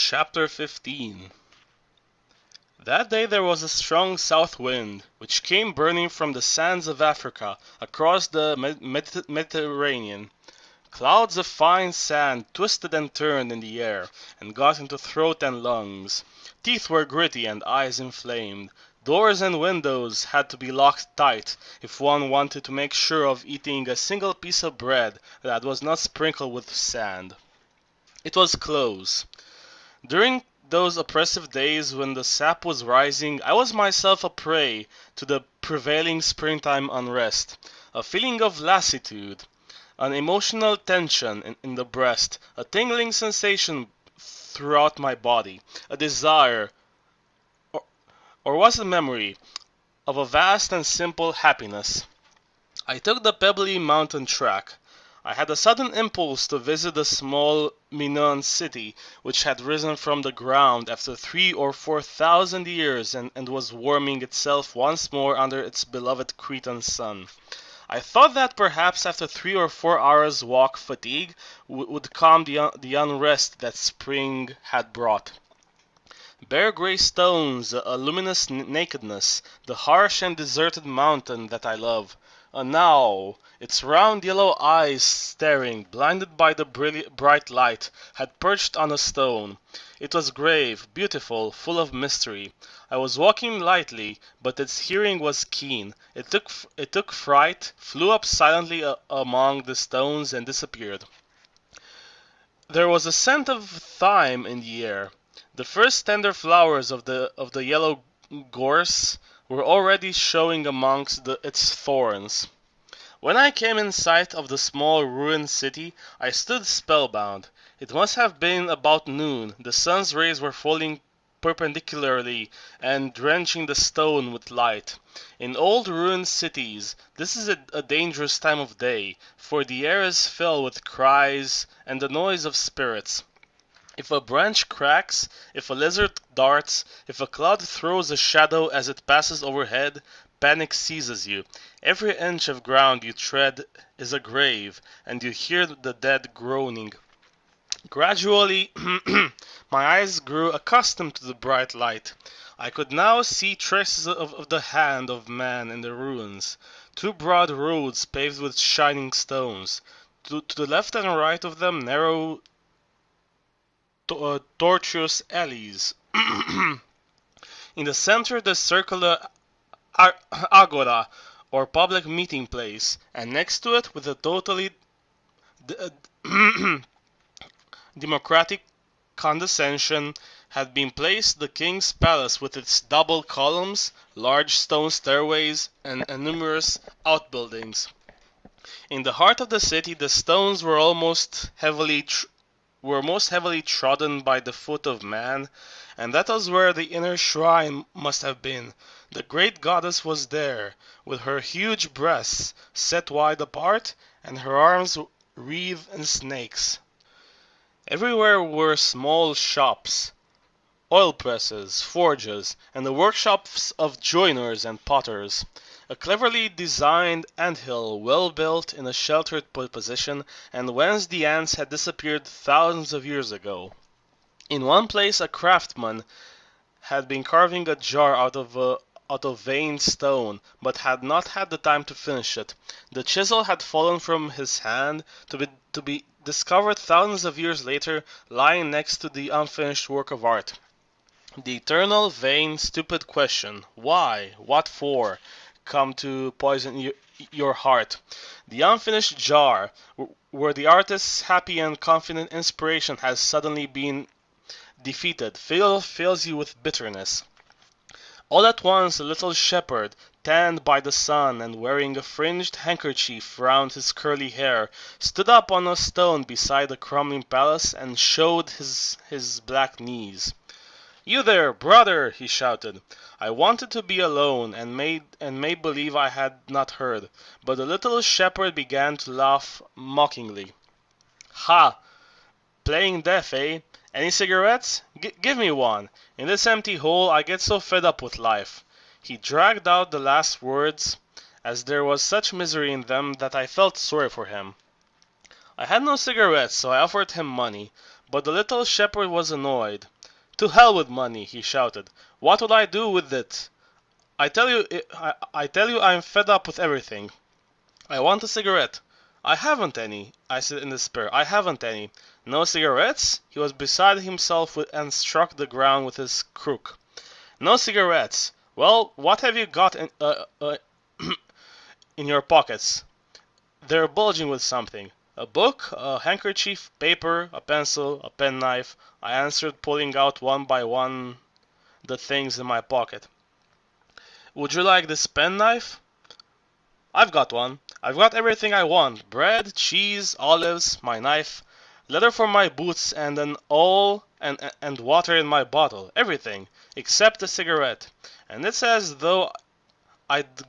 Chapter 15. That day there was a strong south wind, which came burning from the sands of Africa across the Mediterranean. Clouds of fine sand twisted and turned in the air, and got into throat and lungs. Teeth were gritty and eyes inflamed. Doors and windows had to be locked tight if one wanted to make sure of eating a single piece of bread that was not sprinkled with sand. It was close. During those oppressive days when the sap was rising, I was myself a prey to the prevailing springtime unrest. A feeling of lassitude, an emotional tension in the breast, a tingling sensation throughout my body, a desire, or was it memory, of a vast and simple happiness. I took the pebbly mountain track. I had a sudden impulse to visit the small Minoan city, which had risen from the ground after 3 or 4,000 years and was warming itself once more under its beloved Cretan sun. I thought that perhaps after 3 or 4 hours' walk fatigue would calm the unrest that spring had brought. Bare gray stones, a luminous nakedness, the harsh and deserted mountain that I love. And now, its round yellow eyes staring, blinded by the bright light, had perched on a stone. It was grave, beautiful, full of mystery. I was walking lightly, but its hearing was keen. It took fright, flew up silently among the stones, and disappeared. There was a scent of thyme in the air. The first tender flowers of the yellow gorse were already showing amongst its thorns. When I came in sight of the small ruined city, I stood spellbound. It must have been about noon. The sun's rays were falling perpendicularly and drenching the stone with light. In old ruined cities, this is a dangerous time of day, for the air is filled with cries and the noise of spirits. If a branch cracks, if a lizard darts, if a cloud throws a shadow as it passes overhead, panic seizes you. Every inch of ground you tread is a grave, and you hear the dead groaning. Gradually, my eyes grew accustomed to the bright light. I could now see traces of the hand of man in the ruins. 2 broad roads paved with shining stones. To the left and right of them, narrow tortuous alleys. In the center, the circular agora, or public meeting place, and next to it, with a totally democratic condescension, had been placed the king's palace with its double columns, large stone stairways, and numerous outbuildings. In the heart of the city, the stones were most heavily trodden by the foot of man, and that was where the inner shrine must have been. The great goddess was there, with her huge breasts set wide apart, and her arms wreathed in snakes. Everywhere were small shops, oil presses, forges, and the workshops of joiners and potters. A cleverly designed anthill, well built in a sheltered position, and whence the ants had disappeared thousands of years ago. In one place a craftsman had been carving a jar out of veined stone, but had not had the time to finish it. The chisel had fallen from his hand, to be discovered thousands of years later, lying next to the unfinished work of art. The eternal, vain, stupid question, why, what for, come to poison your heart. The unfinished jar, where the artist's happy and confident inspiration has suddenly been defeated, fills you with bitterness. All at once a little shepherd, tanned by the sun and wearing a fringed handkerchief round his curly hair, stood up on a stone beside the crumbling palace and showed his black knees. "You there, brother!" he shouted. I wanted to be alone, and made believe I had not heard, but the little shepherd began to laugh mockingly. "Ha! Playing deaf, eh? Any cigarettes? Give me one. In this empty hole I get so fed up with life." He dragged out the last words, as there was such misery in them that I felt sorry for him. I had no cigarettes, so I offered him money, But the little shepherd was annoyed. "To hell with money!" he shouted. "What will I do with it? I tell you I'm fed up with everything. I want a cigarette." "I haven't any," I said in despair. "I haven't any." "No cigarettes?" He was beside himself and struck the ground with his crook. "No cigarettes. Well, what have you got in your pockets?" "They're bulging with something." "A book, a handkerchief, paper, a pencil, a penknife," I answered, pulling out one by one the things in my pocket. "Would you like this penknife?" "I've got one. I've got everything I want: bread, cheese, olives, my knife, leather for my boots, and and water in my bottle. Everything, except a cigarette. And it's as though I'd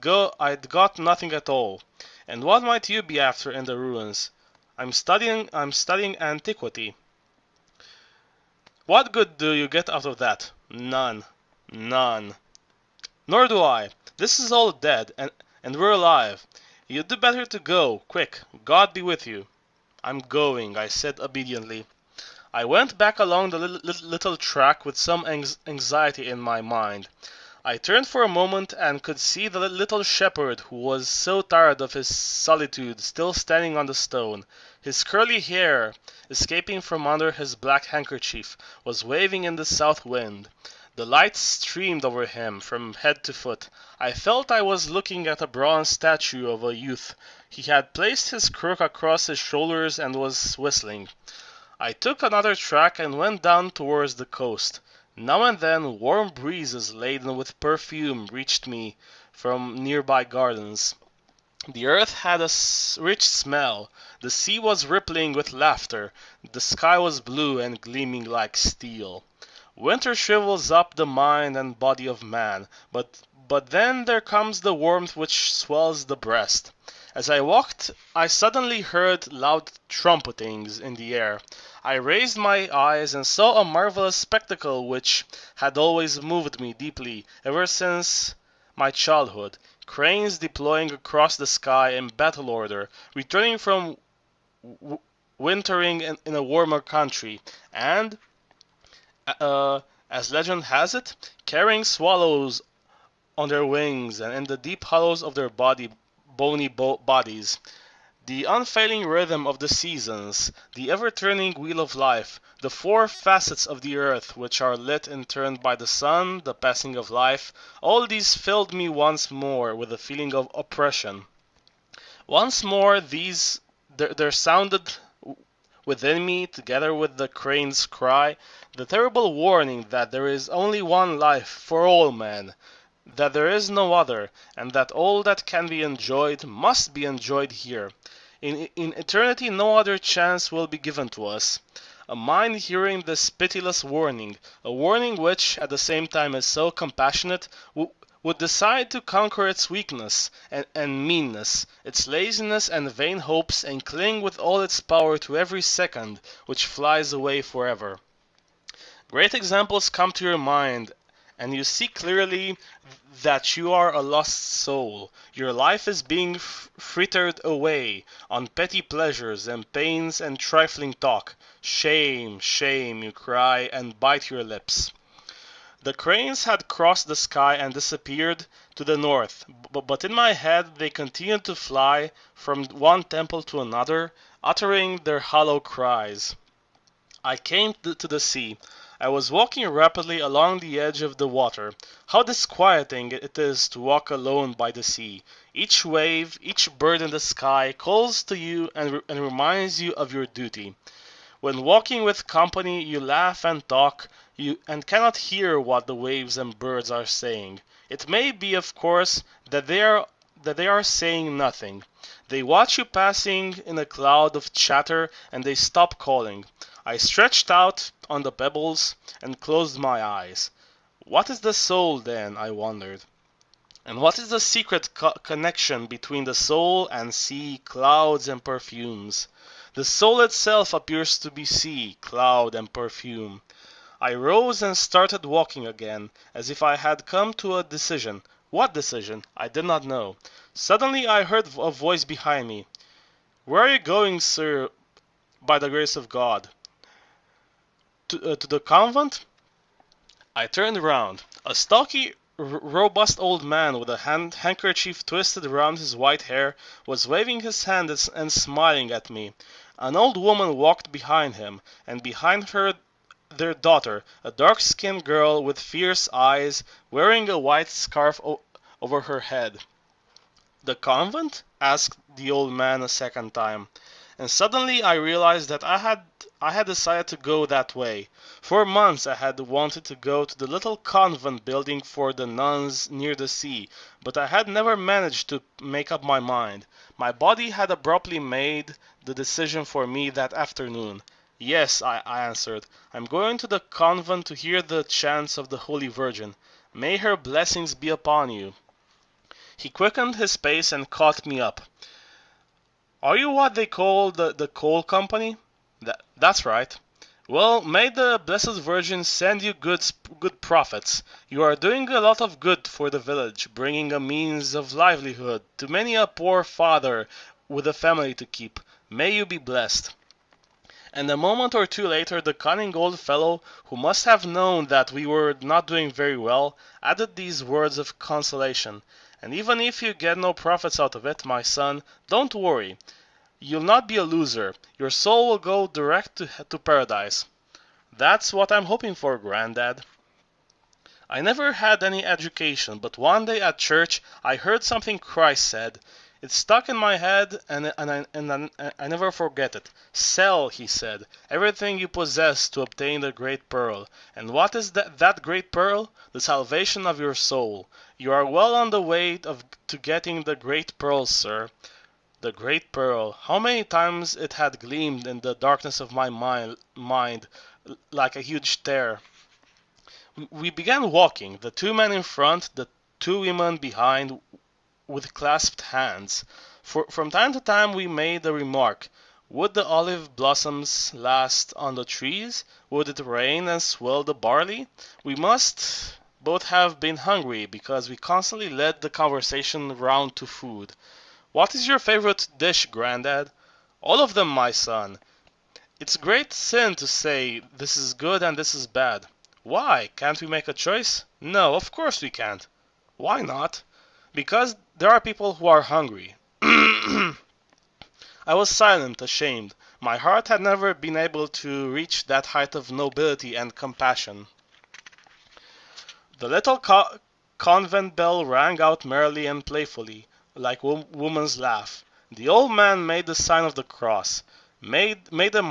got nothing at all. And what might you be after in the ruins?" I'm studying antiquity." "What good do you get out of that?" "None. None." "Nor do I. This is all dead, and we're alive. You'd do better to go. Quick. God be with you." "I'm going," I said obediently. I went back along the little track with some anxiety in my mind. I turned for a moment and could see the little shepherd, who was so tired of his solitude, still standing on the stone. His curly hair, escaping from under his black handkerchief, was waving in the south wind. The light streamed over him from head to foot. I felt I was looking at a bronze statue of a youth. He had placed his crook across his shoulders and was whistling. I took another track and went down towards the coast. Now and then warm breezes laden with perfume reached me from nearby gardens. The earth had a rich smell. The sea was rippling with laughter. The sky was blue and gleaming like steel. Winter shrivels up the mind and body of man, but then there comes the warmth which swells the breast. As I walked, I suddenly heard loud trumpetings in the air. I raised my eyes and saw a marvelous spectacle which had always moved me deeply ever since my childhood. Cranes deploying across the sky in battle order, returning from wintering in a warmer country, and, as legend has it, carrying swallows on their wings and in the deep hollows of their bony bodies. The unfailing rhythm of the seasons, the ever-turning wheel of life, the four facets of the earth which are lit in turn by the sun, the passing of life, all these filled me once more with a feeling of oppression. Once more there sounded within me, together with the crane's cry, the terrible warning that there is only one life for all men, that there is no other, and that all that can be enjoyed must be enjoyed here. In eternity no other chance will be given to us. A mind hearing this pitiless warning, a warning which at the same time is so compassionate, would decide to conquer its weakness and meanness, its laziness and vain hopes, and cling with all its power to every second which flies away forever. Great examples come to your mind, and you see clearly that you are a lost soul. Your life is being frittered away on petty pleasures and pains and trifling talk. Shame, shame, you cry and bite your lips. The cranes had crossed the sky and disappeared to the north, but in my head they continued to fly from one temple to another, uttering their hollow cries. I came to the sea. I was walking rapidly along the edge of the water. How disquieting it is to walk alone by the sea. Each wave, each bird in the sky calls to you and reminds you of your duty. When walking with company you laugh and talk, and cannot hear what the waves and birds are saying. It may be, of course, that they are saying nothing. They watch you passing in a cloud of chatter, and they stop calling. I stretched out on the pebbles and closed my eyes. What is the soul, then? I wondered. And what is the secret connection between the soul and sea, clouds, and perfumes? The soul itself appears to be sea, cloud, and perfume. I rose and started walking again, as if I had come to a decision. What decision? I did not know. Suddenly I heard a voice behind me. "Where are you going, sir, by the grace of God?" to the convent? I turned around. A stocky, robust old man with a handkerchief twisted around his white hair was waving his hand and smiling at me. An old woman walked behind him, and behind her their daughter, a dark-skinned girl with fierce eyes, wearing a white scarf over her head. "The convent?" asked the old man a second time, and suddenly I realized that I had decided to go that way. For months I had wanted to go to the little convent building for the nuns near the sea, but I had never managed to make up my mind. My body had abruptly made the decision for me that afternoon. "Yes," I answered, "I'm going to the convent to hear the chants of the Holy Virgin. May her blessings be upon you." He quickened his pace and caught me up. "Are you what they call the coal company?" "That's right." "Well, may the Blessed Virgin send you good prophets. You are doing a lot of good for the village, bringing a means of livelihood to many a poor father with a family to keep. May you be blessed." And a moment or two later the cunning old fellow, who must have known that we were not doing very well, added these words of consolation: "And even if you get no profits out of it, my son, don't worry. You'll not be a loser. Your soul will go direct to paradise." "That's what I'm hoping for, Granddad." I never had any education, but one day at church I heard something Christ said. It stuck in my head, and I never forget it. "Sell," he said, "everything you possess to obtain the great pearl." And what is that great pearl? The salvation of your soul. You are well on the way to getting the great pearl, sir. The great pearl. How many times it had gleamed in the darkness of my mind like a huge star. We began walking, the two men in front, the two women behind, with clasped hands. From time to time we made the remark: would the olive blossoms last on the trees? Would it rain and swell the barley? We must both have been hungry, because we constantly led the conversation round to food. "What is your favorite dish, Granddad?" "All of them, my son. It's great sin to say this is good and this is bad." "Why? Can't we make a choice?" "No, of course we can't." "Why not?" "Because there are people who are hungry." I was silent, ashamed. My heart had never been able to reach that height of nobility and compassion. The little convent bell rang out merrily and playfully, like woman's laugh. The old man made the sign of the cross. May the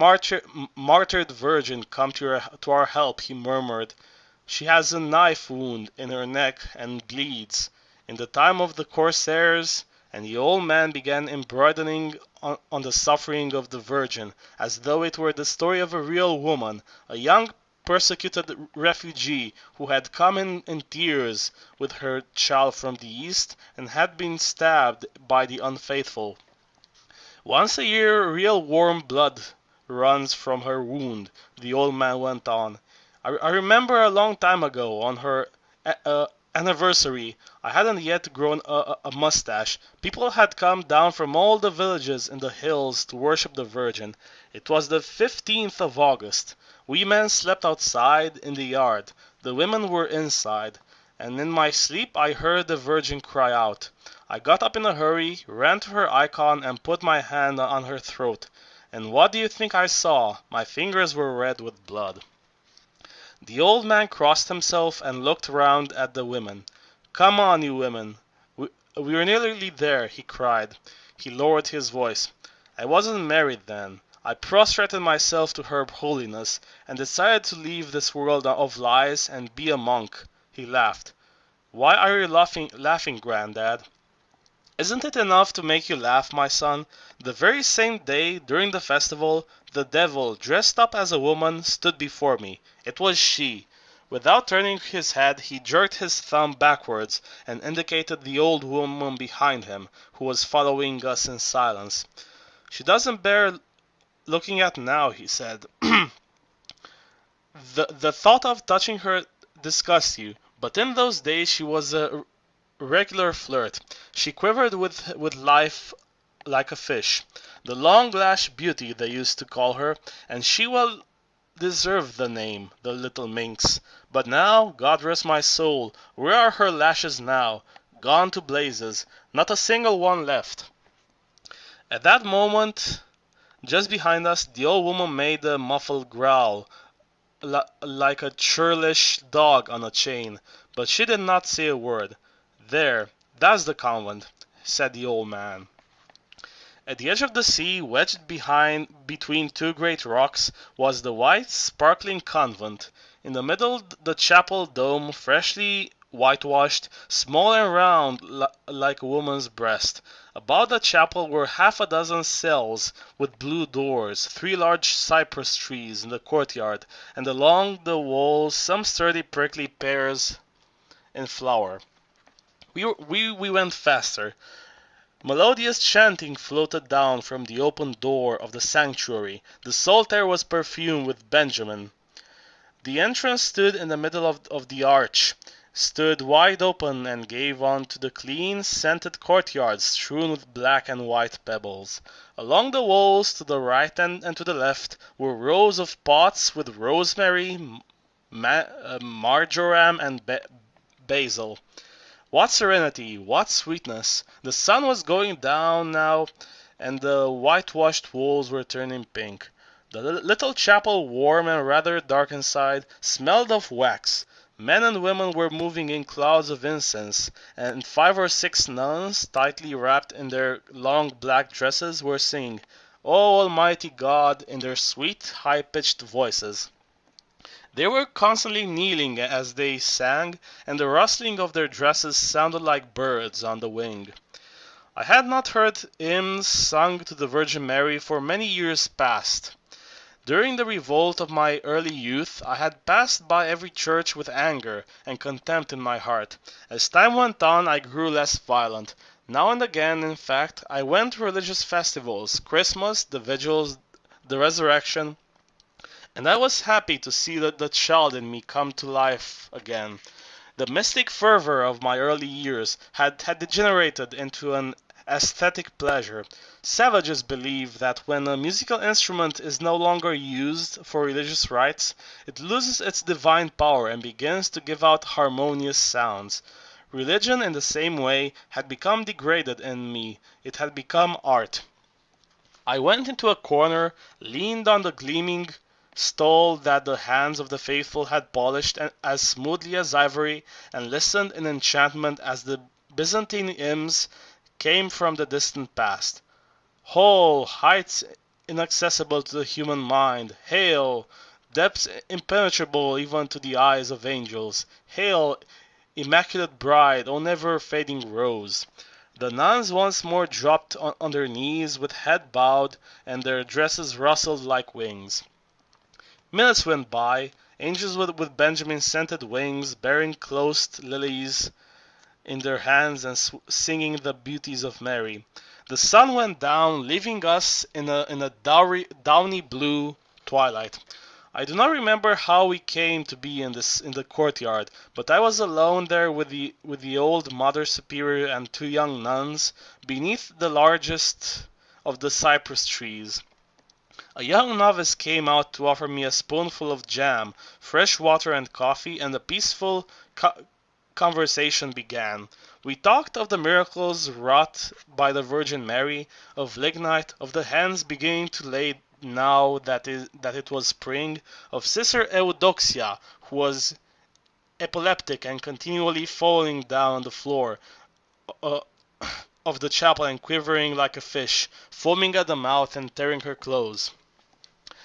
martyred Virgin come to our help," he murmured. "She has a knife wound in her neck and bleeds. In the time of the Corsairs," and the old man began embroidering on the suffering of the Virgin, as though it were the story of a real woman, a young persecuted refugee who had come in tears with her child from the East, and had been stabbed by the unfaithful. "Once a year real warm blood runs from her wound," the old man went on. I remember a long time ago, on her anniversary, I hadn't yet grown a mustache. People had come down from all the villages in the hills to worship the Virgin. It was the 15th of August. We men slept outside in the yard. The women were inside. And in my sleep I heard the Virgin cry out. I got up in a hurry, ran to her icon, and put my hand on her throat. And what do you think I saw? My fingers were red with blood. The old man crossed himself and looked round at the women. "Come on, you women. We're nearly there," he cried. He lowered his voice. "I wasn't married then. I prostrated myself to her holiness, and decided to leave this world of lies and be a monk." He laughed. "Why are you laughing, Granddad?" "Isn't it enough to make you laugh, my son? The very same day, during the festival, the devil, dressed up as a woman, stood before me. It was she." Without turning his head, he jerked his thumb backwards and indicated the old woman behind him, who was following us in silence. "She doesn't bear looking at now," he said. The thought of touching her disgusts you, but in those days she was a regular flirt. She quivered with life like a fish. The long-lashed beauty, they used to call her, and she deserved the name, the little minx. But now, God rest my soul, where are her lashes now? Gone to blazes, not a single one left. At that moment, just behind us, the old woman made a muffled growl, like a churlish dog on a chain, but she did not say a word. There, that's the convent, said the old man. At the edge of the sea, wedged between two great rocks, was the white, sparkling convent. In the middle, the chapel dome, freshly whitewashed, small and round like a woman's breast. About the chapel were half a dozen cells with blue doors, 3 large cypress trees in the courtyard, and along the walls some sturdy prickly pears in flower. We went faster. Melodious chanting floated down from the open door of the sanctuary. The salt air was perfumed with benjamin. The entrance stood in the middle of the arch, stood wide open and gave on to the clean, scented courtyard strewn with black and white pebbles. Along the walls, to the right and to the left, were rows of pots with rosemary, marjoram, and basil. What serenity, what sweetness! The sun was going down now, and the whitewashed walls were turning pink. The little chapel, warm and rather dark inside, smelled of wax. Men and women were moving in clouds of incense, and 5 or 6 nuns, tightly wrapped in their long black dresses, were singing, "O Almighty God," in their sweet, high-pitched voices. They were constantly kneeling as they sang, and the rustling of their dresses sounded like birds on the wing. I had not heard hymns sung to the Virgin Mary for many years past. During the revolt of my early youth, I had passed by every church with anger and contempt in my heart. As time went on, I grew less violent. Now and again, in fact, I went to religious festivals, Christmas, the vigils, the resurrection, and I was happy to see the child in me come to life again. The mystic fervor of my early years had degenerated into an aesthetic pleasure. Savages believe that when a musical instrument is no longer used for religious rites, it loses its divine power and begins to give out harmonious sounds. Religion, in the same way, had become degraded in me. It had become art. I went into a corner, leaned on the gleaming stole that the hands of the faithful had polished as smoothly as ivory, and listened in enchantment as the Byzantine hymns came from the distant past. Hail, heights inaccessible to the human mind! Hail, depths impenetrable even to the eyes of angels! Hail, immaculate bride, O never-fading rose! The nuns once more dropped on their knees with head bowed, and their dresses rustled like wings. Minutes went by, angels with benjamin-scented wings, bearing closed lilies in their hands and singing the beauties of Mary. The sun went down, leaving us in a downy blue twilight. I do not remember how we came to be in the courtyard, but I was alone there with the old Mother Superior and 2 young nuns, beneath the largest of the cypress trees. A young novice came out to offer me a spoonful of jam, fresh water and coffee, and a peaceful conversation began. We talked of the miracles wrought by the Virgin Mary, of lignite, of the hens beginning to lay now that it was spring, of Sister Eudoxia, who was epileptic and continually falling down on the floor of the chapel and quivering like a fish, foaming at the mouth and tearing her clothes.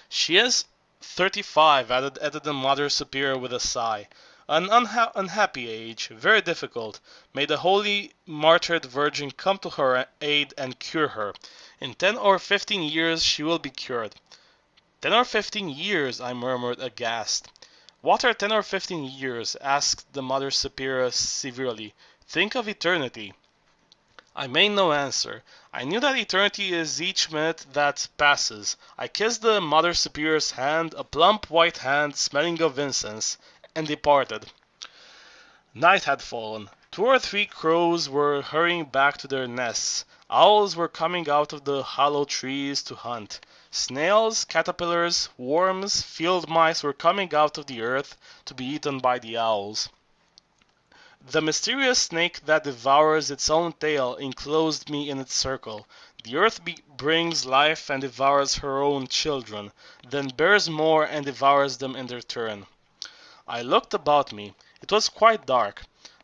She is 35, added the Mother Superior with a sigh. An unhappy age, very difficult. May the Holy Martyred Virgin come to her aid and cure her. In 10 or 15 years she will be cured. 10 or 15 years, I murmured aghast. What are 10 or 15 years? Asked the Mother Superior severely. Think of eternity. I made no answer. I knew that eternity is each minute that passes. I kissed the Mother Superior's hand, a plump white hand smelling of incense, and departed. Night had fallen. Two or three crows were hurrying back to their nests. Owls were coming out of the hollow trees to hunt. Snails, caterpillars, worms, field mice were coming out of the earth to be eaten by the owls. The mysterious snake that devours its own tail enclosed me in its circle. The earth brings life and devours her own children, then bears more and devours them in their turn. I looked about me. It was quite dark.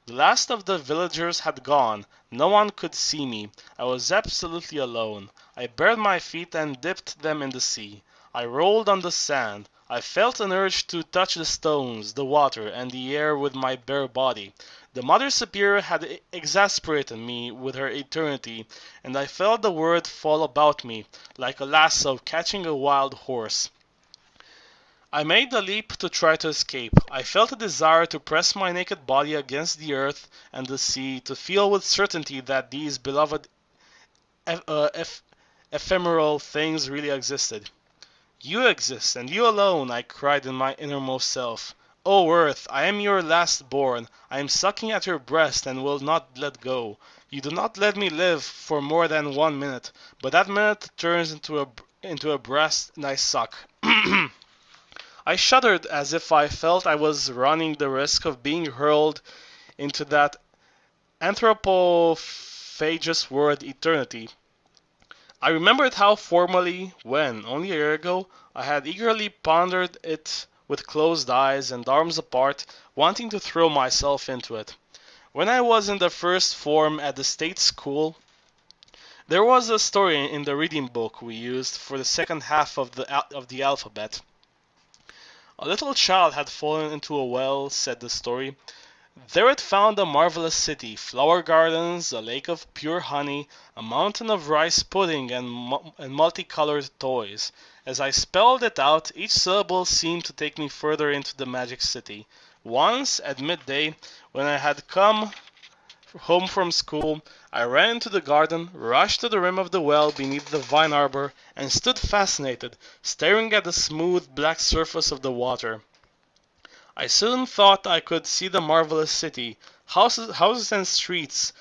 The last of the villagers had gone. No one could see me. I was absolutely alone. I bared my feet and dipped them in the sea. I rolled on the sand. I felt an urge to touch the stones, the water, and the air with my bare body. The Mother Superior had exasperated me with her eternity, and I felt the word fall about me, like a lasso catching a wild horse. I made the leap to try to escape. I felt a desire to press my naked body against the earth and the sea, to feel with certainty that these beloved eph- uh, eph- ephemeral things really existed. You exist, and you alone, I cried in my innermost self. O earth, I am your last born. I am sucking at your breast and will not let go. You do not let me live for more than 1 minute, but that minute turns into a breast and I suck. I shuddered as if I felt I was running the risk of being hurled into that anthropophagous word eternity. I remembered how formerly, when, only a year ago, I had eagerly pondered it with closed eyes and arms apart, wanting to throw myself into it. When I was in the first form at the state school, there was a story in the reading book we used for the second half of the alphabet. A little child had fallen into a well, said the story. There it found a marvelous city, flower gardens, a lake of pure honey, a mountain of rice pudding, and multicolored toys. As I spelled it out, each syllable seemed to take me further into the magic city. Once, at midday, when I had come home from school, I ran into the garden, rushed to the rim of the well beneath the vine arbor, and stood fascinated, staring at the smooth black surface of the water. I soon thought I could see the marvelous city, houses and streets,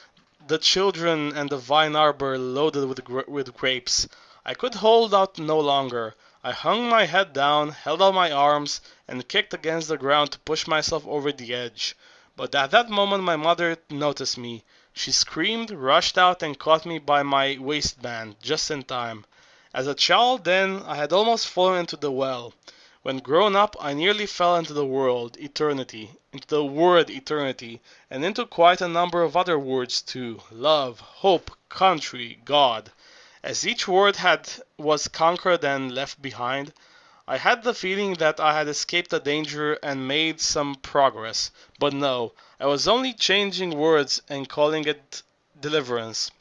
the children and the vine arbor loaded with grapes. I could hold out no longer. I hung my head down, held out my arms, and kicked against the ground to push myself over the edge. But at that moment my mother noticed me. She screamed, rushed out, and caught me by my waistband, just in time. As a child then, I had almost fallen into the well. When grown up, I nearly fell into the into the word eternity, and into quite a number of other words too: love, hope, country, God. As each word was conquered and left behind, I had the feeling that I had escaped a danger and made some progress. But no, I was only changing words and calling it deliverance.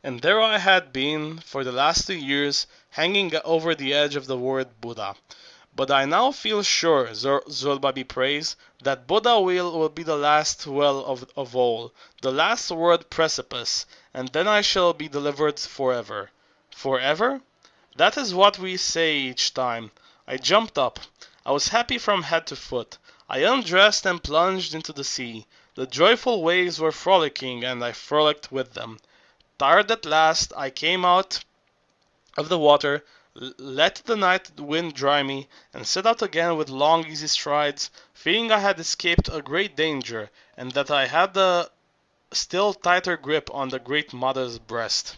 And there I had been, for the last 2 years, hanging over the edge of the word Buddha. But I now feel sure, Zorba be praised, that Buddha will be the last well of all, the last word precipice, and then I shall be delivered forever. Forever? That is what we say each time. I jumped up. I was happy from head to foot. I undressed and plunged into the sea. The joyful waves were frolicking, and I frolicked with them. Tired at last, I came out of the water, let the night wind dry me, and set out again with long easy strides, feeling I had escaped a great danger, and that I had a still tighter grip on the Great Mother's breast.